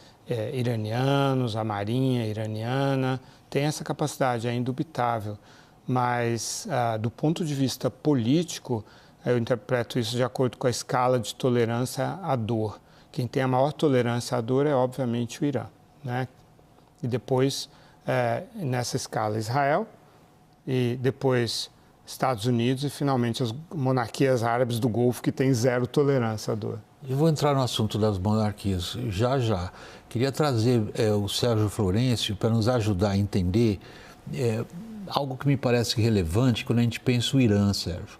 iranianos, a marinha iraniana, tem essa capacidade, é indubitável. Mas, do ponto de vista político, eu interpreto isso de acordo com a escala de tolerância à dor. Quem tem a maior tolerância à dor é, obviamente, o Irã, né? E depois, nessa escala, Israel, e depois Estados Unidos e, finalmente, as monarquias árabes do Golfo, que têm zero tolerância à dor. Eu vou entrar no assunto das monarquias já. Queria trazer o Sérgio Florencio para nos ajudar a entender algo que me parece relevante quando a gente pensa o Irã, Sérgio.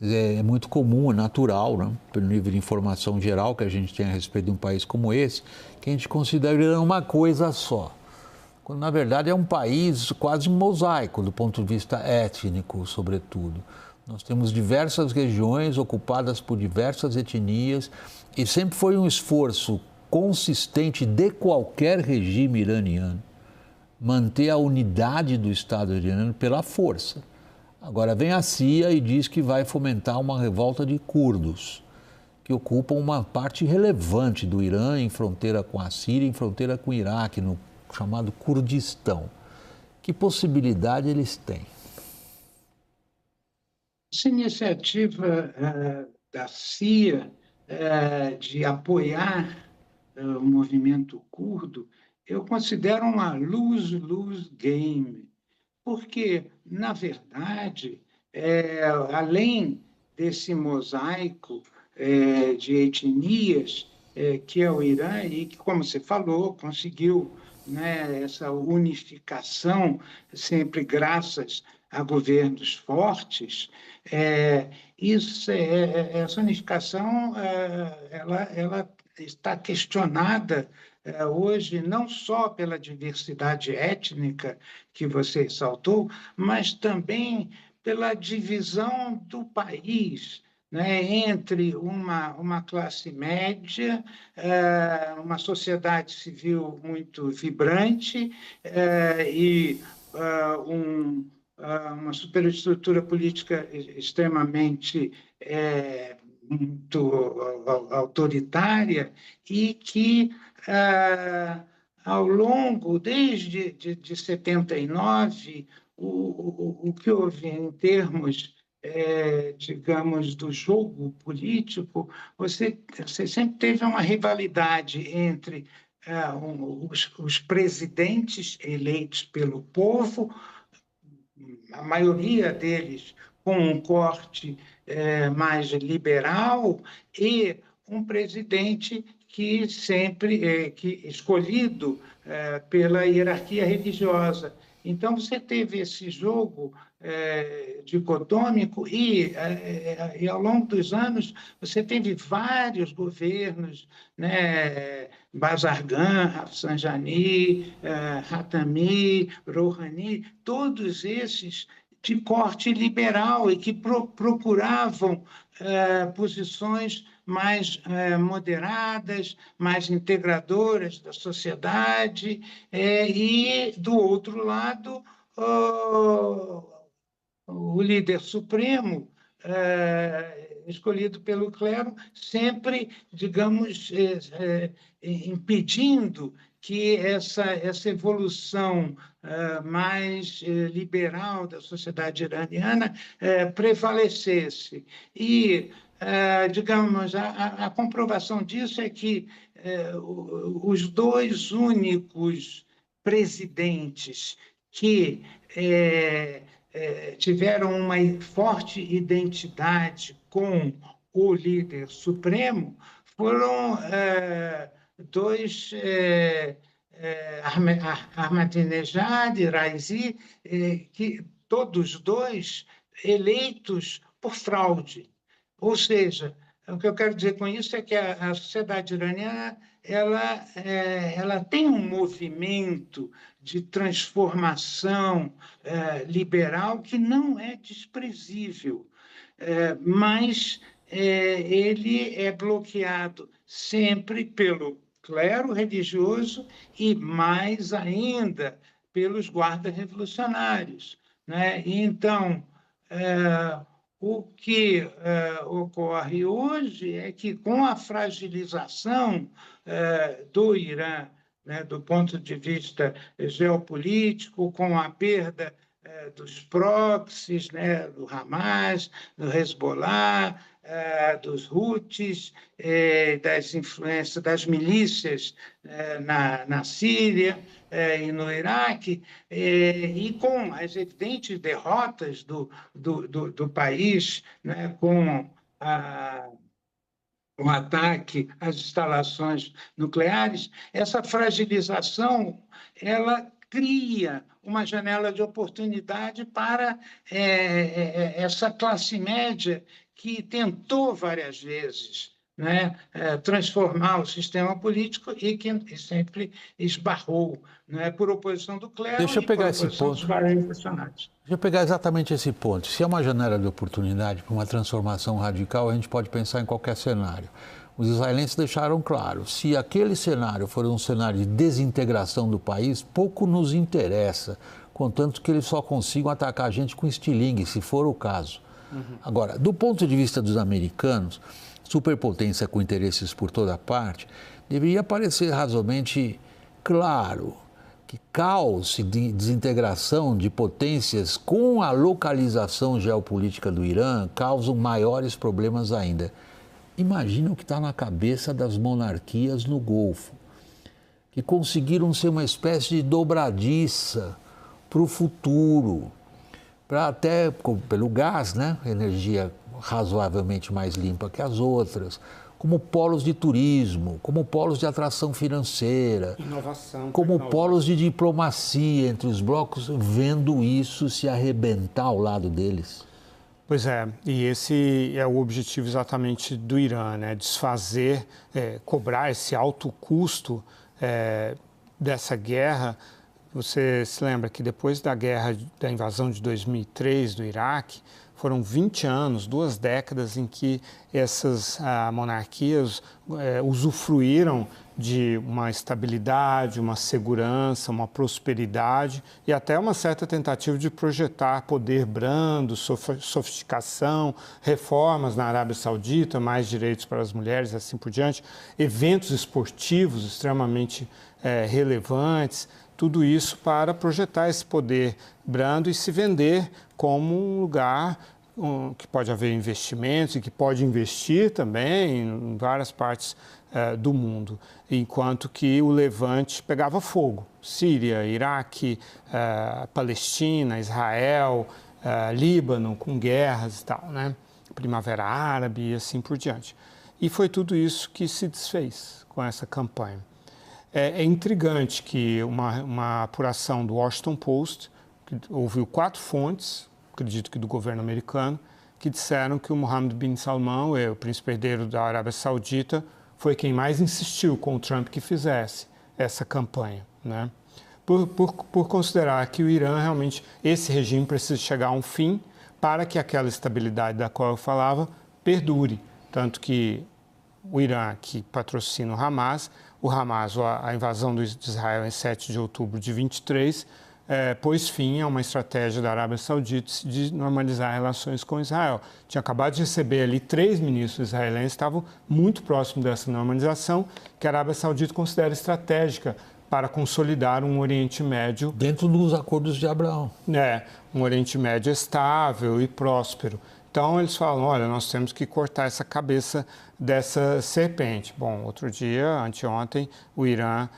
É muito comum, é natural, né, pelo nível de informação geral que a gente tem a respeito de um país como esse, que a gente considera o Irã uma coisa só. Quando, na verdade, é um país quase um mosaico, do ponto de vista étnico, sobretudo. Nós temos diversas regiões ocupadas por diversas etnias e sempre foi um esforço consistente de qualquer regime iraniano manter a unidade do Estado iraniano pela força. Agora vem a CIA e diz que vai fomentar uma revolta de curdos, que ocupam uma parte relevante do Irã em fronteira com a Síria, em fronteira com o Iraque, no chamado Kurdistão. Que possibilidade eles têm? Essa iniciativa da CIA de apoiar o movimento curdo, eu considero uma lose-lose game, porque, na verdade, além desse mosaico de etnias que é o Irã e que, como você falou, conseguiu, né, essa unificação sempre graças a governos fortes, essa unificação ela está questionada hoje não só pela diversidade étnica que você ressaltou, mas também pela divisão do país, né, entre uma classe média, uma sociedade civil muito vibrante e uma superestrutura política extremamente muito autoritária e que, ao longo, desde 79, o que houve em termos digamos, do jogo político, você sempre teve uma rivalidade entre os presidentes eleitos pelo povo, a maioria deles com um corte mais liberal, e um presidente que sempre escolhido pela hierarquia religiosa. Então, você teve esse jogo dicotômico e, ao longo dos anos, você teve vários governos, né, Bazargan, Rafsanjani, Khatami, Rouhani, todos esses de corte liberal e que procuravam posições mais moderadas, mais integradoras da sociedade, e, do outro lado, o líder supremo, escolhido pelo clero, sempre, digamos, impedindo que essa evolução mais liberal da sociedade iraniana prevalecesse. E, digamos, a comprovação disso é que os dois únicos presidentes que tiveram uma forte identidade com o líder supremo foram dois, Ahmadinejad e Raisi, que todos dois eleitos por fraude. Ou seja, o que eu quero dizer com isso é que a sociedade iraniana ela tem um movimento de transformação liberal que não é desprezível, mas ele é bloqueado sempre pelo clero religioso e, mais ainda, pelos guardas revolucionários, né? Então, o que ocorre hoje é que, com a fragilização do Irã, né, do ponto de vista geopolítico, com a perda dos proxies, né, do Hamas, do Hezbollah, dos Houthis, das influências das milícias na Síria e no Iraque, e com as evidentes derrotas do país, né, com o ataque às instalações nucleares, essa fragilização ela cria uma janela de oportunidade para essa classe média que tentou várias vezes, né, transformar o sistema político e que sempre esbarrou, né, por oposição do clero. Deixa eu pegar esse ponto. Dos vários revolucionários. Deixa eu pegar exatamente esse ponto. Se é uma janela de oportunidade para uma transformação radical, a gente pode pensar em qualquer cenário. Os israelenses deixaram claro, se aquele cenário for um cenário de desintegração do país, pouco nos interessa, contanto que eles só consigam atacar a gente com estilingue, se for o caso. Agora, do ponto de vista dos americanos, superpotência com interesses por toda parte, deveria parecer razoavelmente claro que caos e desintegração de potências com a localização geopolítica do Irã causam maiores problemas ainda. Imagina o que está na cabeça das monarquias no Golfo, que conseguiram ser uma espécie de dobradiça para o futuro, para até, pelo gás, né? Energia razoavelmente mais limpa que as outras, como polos de turismo, como polos de atração financeira, inovação, como polos de diplomacia entre os blocos, vendo isso se arrebentar ao lado deles. Pois é, e esse é o objetivo exatamente do Irã, né? Desfazer, cobrar esse alto custo dessa guerra. Você se lembra que depois da invasão de 2003 do Iraque, foram 20 anos, 2 décadas em que essas monarquias usufruíram de uma estabilidade, uma segurança, uma prosperidade e até uma certa tentativa de projetar poder brando, sofisticação, reformas na Arábia Saudita, mais direitos para as mulheres, assim por diante, eventos esportivos extremamente relevantes, tudo isso para projetar esse poder brando e se vender como um lugar que pode haver investimentos e que pode investir também em várias partes do mundo, enquanto que o Levante pegava fogo. Síria, Iraque, Palestina, Israel, Líbano, com guerras e tal, né? Primavera Árabe e assim por diante. E foi tudo isso que se desfez com essa campanha. É intrigante que uma apuração do Washington Post, que ouviu 4 fontes, acredito que do governo americano, que disseram que o Mohammed bin Salman, o príncipe herdeiro da Arábia Saudita, foi quem mais insistiu com o Trump que fizesse essa campanha, né? Por considerar que o Irã realmente, esse regime precisa chegar a um fim para que aquela estabilidade da qual eu falava perdure. Tanto que o Irã, que patrocina o Hamas, a invasão de Israel em 7 de outubro de 23, pôs fim a uma estratégia da Arábia Saudita de normalizar relações com Israel. Tinha acabado de receber ali 3 ministros israelenses, estavam muito próximos dessa normalização, que a Arábia Saudita considera estratégica para consolidar um Oriente Médio... Dentro dos acordos de Abraão. Um Oriente Médio estável e próspero. Então, eles falam, olha, nós temos que cortar essa cabeça dessa serpente. Bom, outro dia, anteontem, o Irã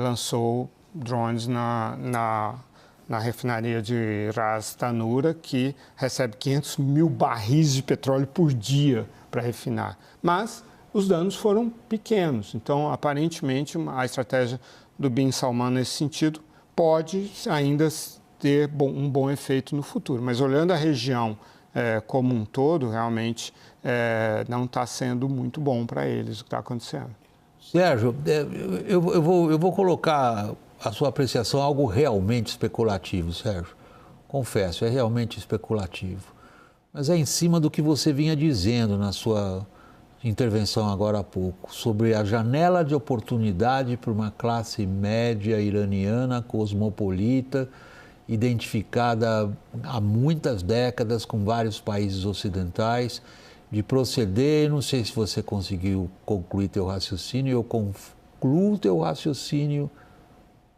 lançou drones na na refinaria de Ras Tanura, que recebe 500 mil barris de petróleo por dia para refinar. Mas os danos foram pequenos. Então, aparentemente, a estratégia do Bin Salman nesse sentido pode ainda ter um bom efeito no futuro. Mas olhando a região como um todo, realmente não está sendo muito bom para eles o que está acontecendo. Sérgio, eu vou colocar a sua apreciação algo realmente especulativo, Sérgio. Confesso, é realmente especulativo. Mas é em cima do que você vinha dizendo na sua intervenção agora há pouco, sobre a janela de oportunidade para uma classe média iraniana, cosmopolita, identificada há muitas décadas com vários países ocidentais, de proceder. Não sei se você conseguiu concluir teu raciocínio, eu concluo teu raciocínio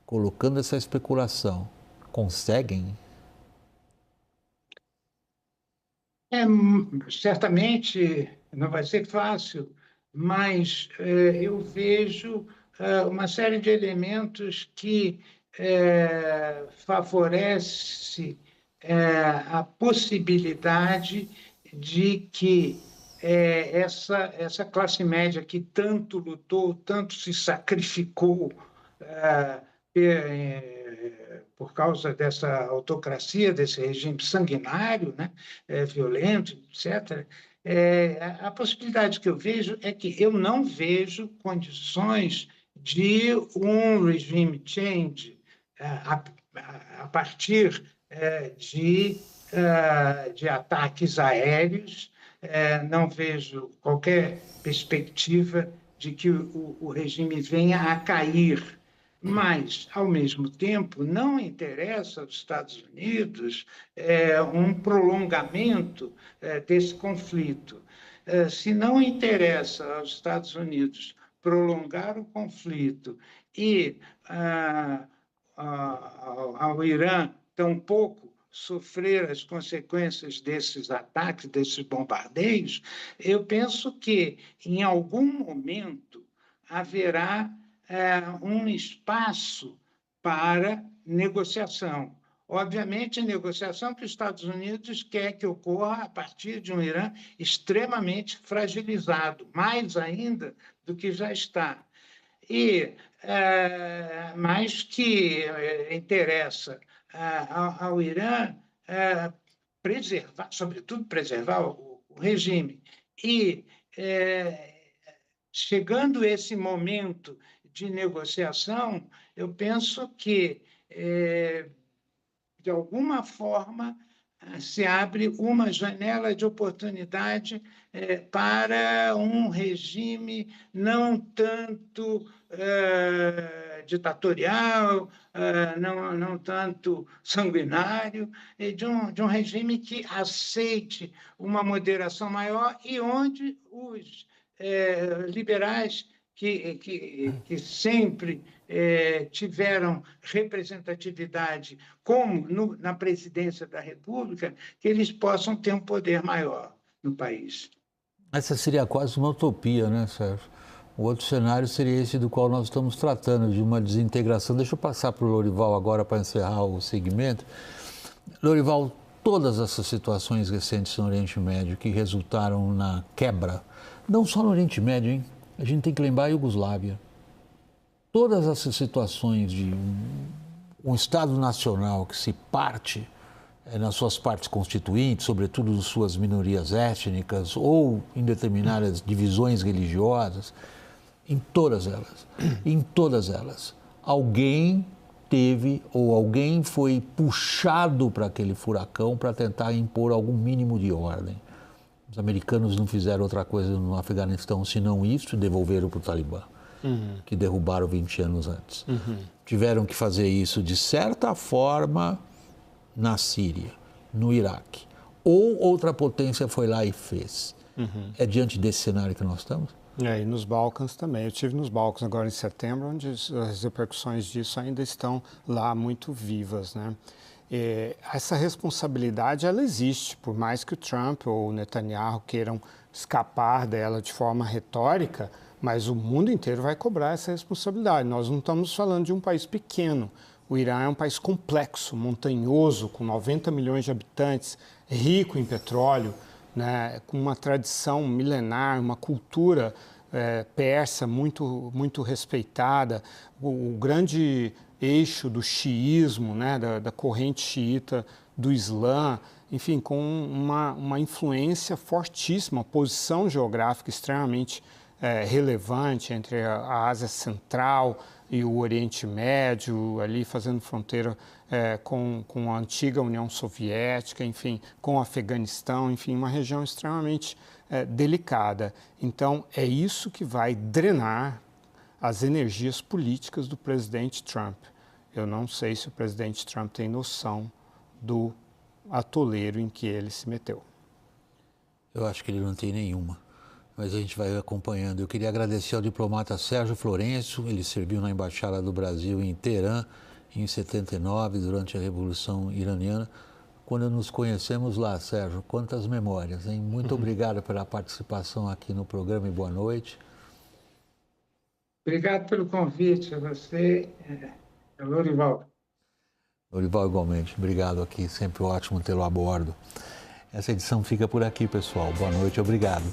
colocando essa especulação. Conseguem? Certamente não vai ser fácil, mas eu vejo uma série de elementos que favorece a possibilidade de que essa classe média que tanto lutou, tanto se sacrificou por causa dessa autocracia, desse regime sanguinário, né, violento, etc., a possibilidade que eu vejo é que eu não vejo condições de um regime change a partir de ataques aéreos. Não vejo qualquer perspectiva de que o regime venha a cair. Mas, ao mesmo tempo, não interessa aos Estados Unidos um prolongamento desse conflito. Se não interessa aos Estados Unidos prolongar o conflito e ao Irã tampouco sofrer as consequências desses ataques, desses bombardeios, eu penso que, em algum momento, haverá um espaço para negociação. Obviamente, negociação que os Estados Unidos quer que ocorra a partir de um Irã extremamente fragilizado, mais ainda do que já está. Mas que interessa ao Irã preservar, sobretudo preservar o regime. E, chegando esse momento de negociação, eu penso que, de alguma forma, se abre uma janela de oportunidade para um regime não tanto ditatorial, não tanto sanguinário, de um regime que aceite uma moderação maior e onde os liberais que sempre tiveram representatividade, como na presidência da República, que eles possam ter um poder maior no país. Essa seria quase uma utopia, né, Sérgio? O outro cenário seria esse do qual nós estamos tratando, de uma desintegração. Deixa eu passar para o Lorival agora para encerrar o segmento. Lorival, todas essas situações recentes no Oriente Médio que resultaram na quebra, não só no Oriente Médio, hein? A gente tem que lembrar a Iugoslávia. Todas essas situações de um Estado nacional que se parte nas suas partes constituintes, sobretudo nas suas minorias étnicas ou em determinadas divisões religiosas, em todas elas, alguém teve ou alguém foi puxado para aquele furacão para tentar impor algum mínimo de ordem. Os americanos não fizeram outra coisa no Afeganistão senão isso e devolveram para o Talibã, que derrubaram 20 anos antes. Tiveram que fazer isso, de certa forma, na Síria, no Iraque. Ou outra potência foi lá e fez. É diante desse cenário que nós estamos? E nos Balcãs também. Eu estive nos Balcãs agora em setembro, onde as repercussões disso ainda estão lá muito vivas, né? Essa responsabilidade, ela existe, por mais que o Trump ou o Netanyahu queiram escapar dela de forma retórica, mas o mundo inteiro vai cobrar essa responsabilidade. Nós não estamos falando de um país pequeno. O Irã é um país complexo, montanhoso, com 90 milhões de habitantes, rico em petróleo, né, com uma tradição milenar, uma cultura persa muito respeitada, o grande eixo do xiismo, né, da corrente xiita do Islã, enfim, com uma influência fortíssima, uma posição geográfica extremamente relevante entre a Ásia Central e o Oriente Médio, ali fazendo fronteira com a antiga União Soviética, enfim, com o Afeganistão, enfim, uma região extremamente delicada. Então, é isso que vai drenar as energias políticas do presidente Trump. Eu não sei se o presidente Trump tem noção do atoleiro em que ele se meteu. Eu acho que ele não tem nenhuma, mas a gente vai acompanhando. Eu queria agradecer ao diplomata Sérgio Florencio, ele serviu na Embaixada do Brasil em Teherã em 79, durante a Revolução Iraniana. Quando nos conhecemos lá, Sérgio, quantas memórias, hein? Muito obrigado pela participação aqui no programa e boa noite. Obrigado pelo convite a você, Lorival. Lorival, igualmente. Obrigado aqui, sempre ótimo tê-lo a bordo. Essa edição fica por aqui, pessoal. Boa noite, obrigado.